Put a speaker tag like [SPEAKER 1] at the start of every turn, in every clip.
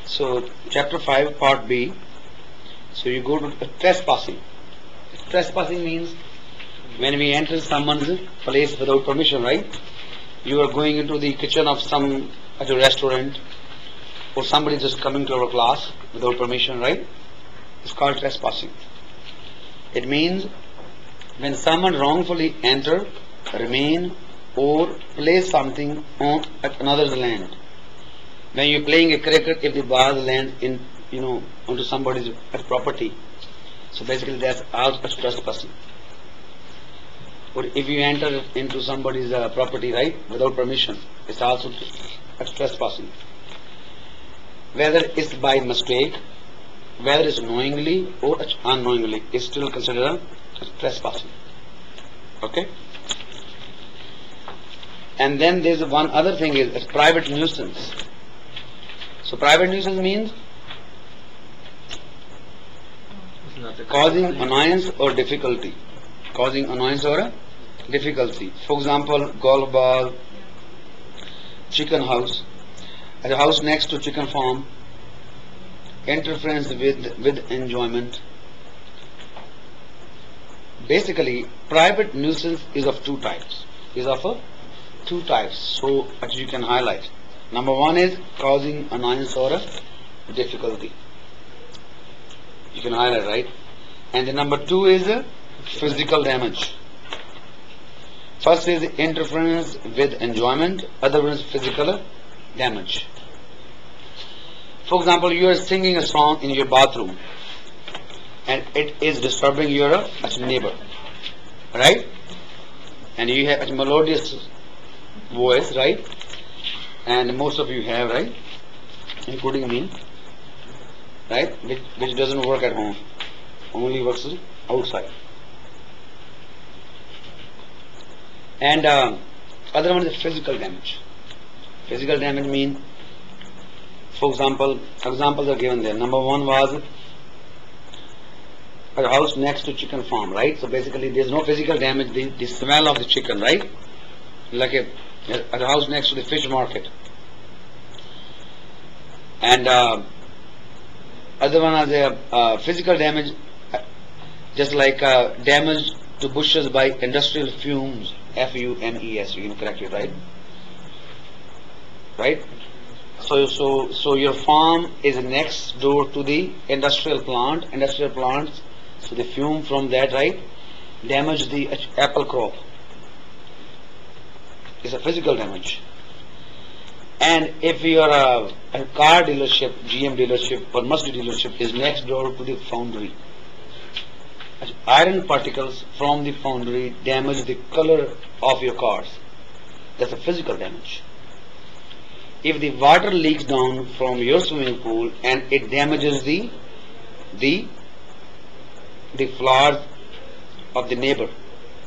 [SPEAKER 1] So, chapter 5, part B. So, you go to trespassing. Trespassing means when we enter someone's place without permission, right? You are going into the kitchen of some at a restaurant, or somebody just coming to our class without permission, right? It's called trespassing. It means when someone wrongfully enter, remain, or place something on another's land. When you're playing a cricket, if the ball lands in, onto somebody's property, so basically that's also trespassing. Or if you enter into somebody's property, right, without permission, it's also trespassing. Whether it's by mistake, whether it's knowingly or unknowingly, it's still considered trespassing. Okay? And then there's one other thing is private nuisance. So private nuisance means causing annoyance or difficulty. Causing annoyance or difficulty. For example, golf ball, chicken house, a house next to chicken farm, interference with enjoyment. Basically, private nuisance is of two types. So as you can highlight. Number one is causing annoyance or difficulty. You can highlight, right? And the number two is physical damage. First is interference with enjoyment, other one is physical damage. For example, you are singing a song in your bathroom and it is disturbing your neighbor, right? And you have a melodious voice, right? And most of you have, right? Including me, right? Which doesn't work at home, only works outside. And other one is physical damage. Physical damage means, for example, examples are given there. Number one was a house next to chicken farm, right? So basically there's no physical damage, the smell of the chicken, right? Like a house next to the fish market. And other one has a physical damage, just like damage to bushes by industrial fumes, F-U-M-E-S, you can correct it, right? Right? So your farm is next door to the industrial plants, so the fume from that, right, damage the apple crop. It's a physical damage. And if your a car dealership, GM dealership or Mercedes dealership is next door to the foundry, iron particles from the foundry damage the color of your cars. That's a physical damage. If the water leaks down from your swimming pool and it damages the flowers of the neighbor,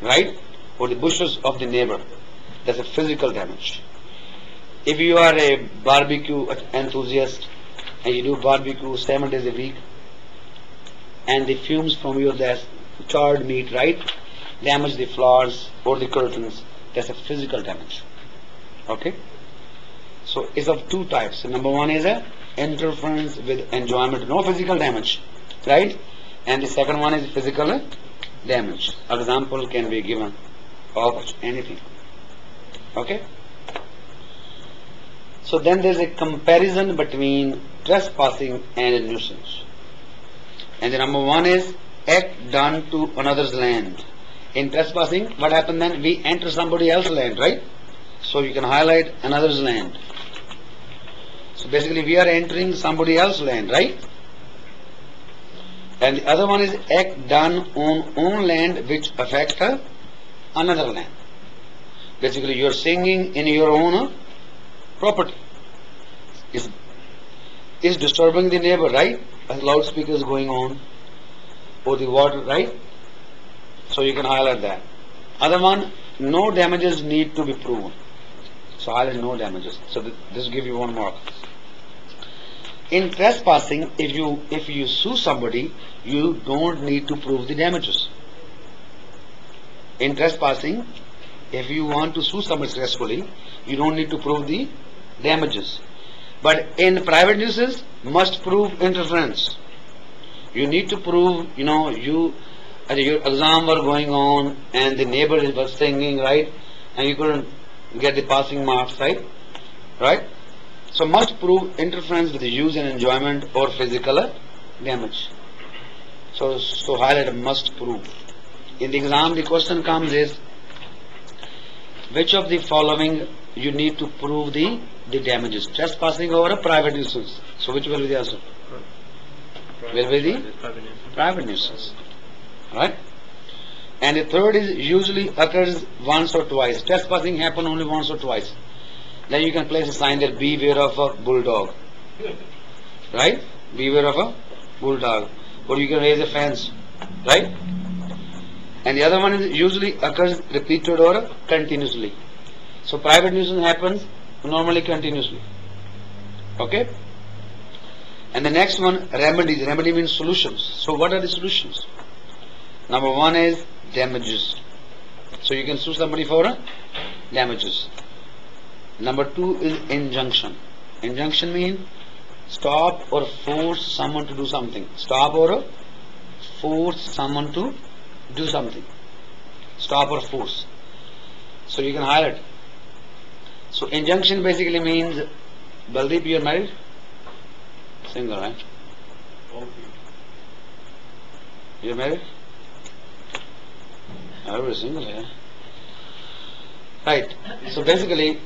[SPEAKER 1] right, or the bushes of the neighbor, that's a physical damage. If you are a barbecue enthusiast and you do barbecue 7 days a week, and the fumes from your charred meat, right, damage the flowers or the curtains, that's a physical damage. Okay? So it's of two types. So number one is a interference with enjoyment, no physical damage, right? And the second one is physical damage. Example can be given of anything. Okay? So then there's a comparison between trespassing and a nuisance. And the number one is act done to another's land. In trespassing, what happened then? We enter somebody else's land, right? So you can highlight another's land. So basically we are entering somebody else's land, right? And the other one is act done on own land which affect another land. Basically you are singing in your own property. Is disturbing the neighbor, right? A loudspeaker is going on, or the water, right? So you can highlight that. Other one, no damages need to be proven. So highlight no damages. So this give you one mark. In trespassing, if you sue somebody, you don't need to prove the damages. In trespassing, if you want to sue somebody successfully, you don't need to prove the damages. But in private nuisance, must prove interference. You need to prove, your exam were going on and the neighbor was singing, right? And you couldn't get the passing marks, right? Right? So must prove interference with the use and enjoyment or physical damage. So highlight must prove. In the exam, the question comes is, which of the following you need to prove the damages? Trespassing or a private nuisance. So which will be the answer? Will be the private nuisance. Right? And the third is usually occurs once or twice. Trespassing happen only once or twice. Then you can place a sign there, beware of a bulldog. Right? Beware of a bulldog. Or you can raise a fence. Right? And the other one is usually occurs repeated or continuously. So private nuisance happens normally continuously. Okay? And the next one, remedies. Remedy means solutions. So what are the solutions? Number one is damages. So you can sue somebody for damages. Number two is injunction. Injunction means stop or force someone to do something. Stop or force someone to do something. Stop or force. So you can highlight. So injunction basically means, Baldeep, you are married? Single, right? You are married? Everybody single, yeah. Right. So basically,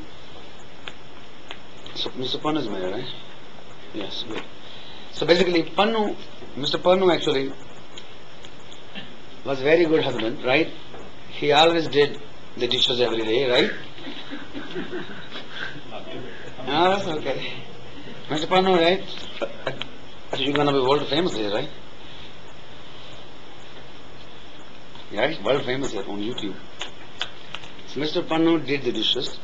[SPEAKER 1] Mr. Pannu is married, right? Yes, good. So basically, Mr. Pannu actually was very good husband, right? He always did the dishes every day, right? No, that's okay. Mr. Pannu, right? You're gonna be world famous here, right? Right? World famous here on YouTube. So Mr. Pannu did the dishes.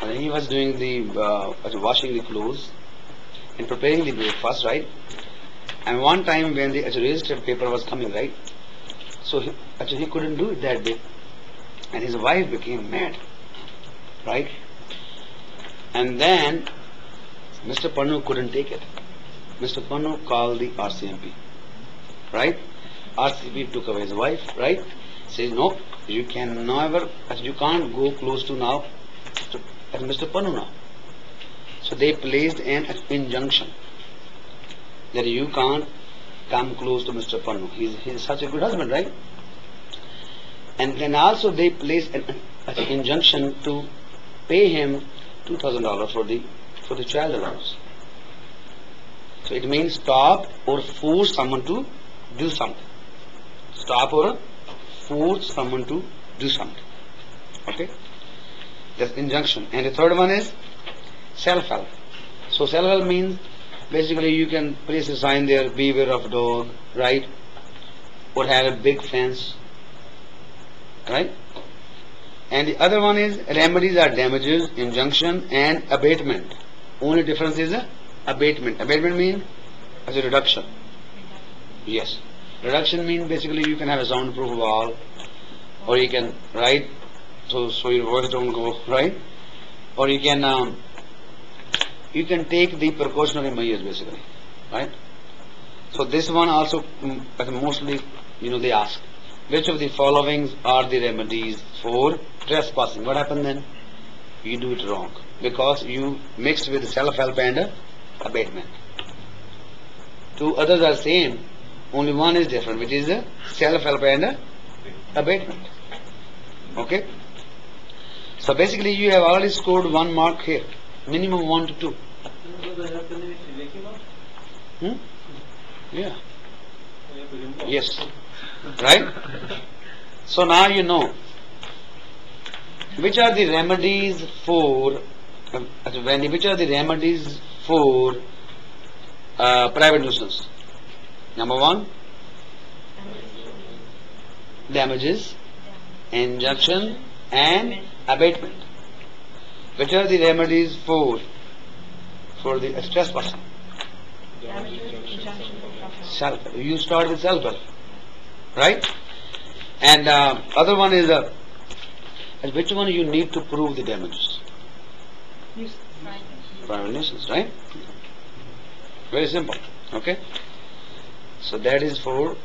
[SPEAKER 1] And he was doing the washing the clothes and preparing the breakfast, right? And one time when the registered paper was coming, right? So he couldn't do it that day. And his wife became mad, right? And then Mr. Pannu couldn't take it. Mr. Pannu called the RCMP, right? RCMP took away his wife, right? Says, no, you can never, you can't go close to now at Mr. Pannu now. So they placed an injunction that you can't come close to Mr. Pannu. He's such a good husband, right? And then also they placed an injunction to pay him $2,000 for the child allowance. So it means stop or force someone to do something. Stop or force someone to do something. Okay? That's injunction. And the third one is self-help. So self-help means basically you can place a sign there, beware of dog, right? Or have a big fence, right? And the other one is remedies are damages, injunction and abatement. Only difference is abatement. Abatement means as a reduction. Yes. Reduction means basically you can have a soundproof wall, or you can, right? So your voice don't go, right? Or you can take the precautionary measures basically, right? So this one also mostly, they ask, which of the following are the remedies for trespassing? What happened then? You do it wrong because you mixed with self-help and abatement. Two others are same, only one is different, which is self-help and abatement. Okay? So basically you have already scored 1 mark here, minimum 1 to 2. Yeah. Yes. Right? So now you know which are the remedies for private nuisance. Number 1, damages, injunction and abatement. Which are the remedies for the trespassing? Self. You start with self-help, right? And other one is which one you need to prove the damages? private nuisance, right? Very simple. Okay. So that is for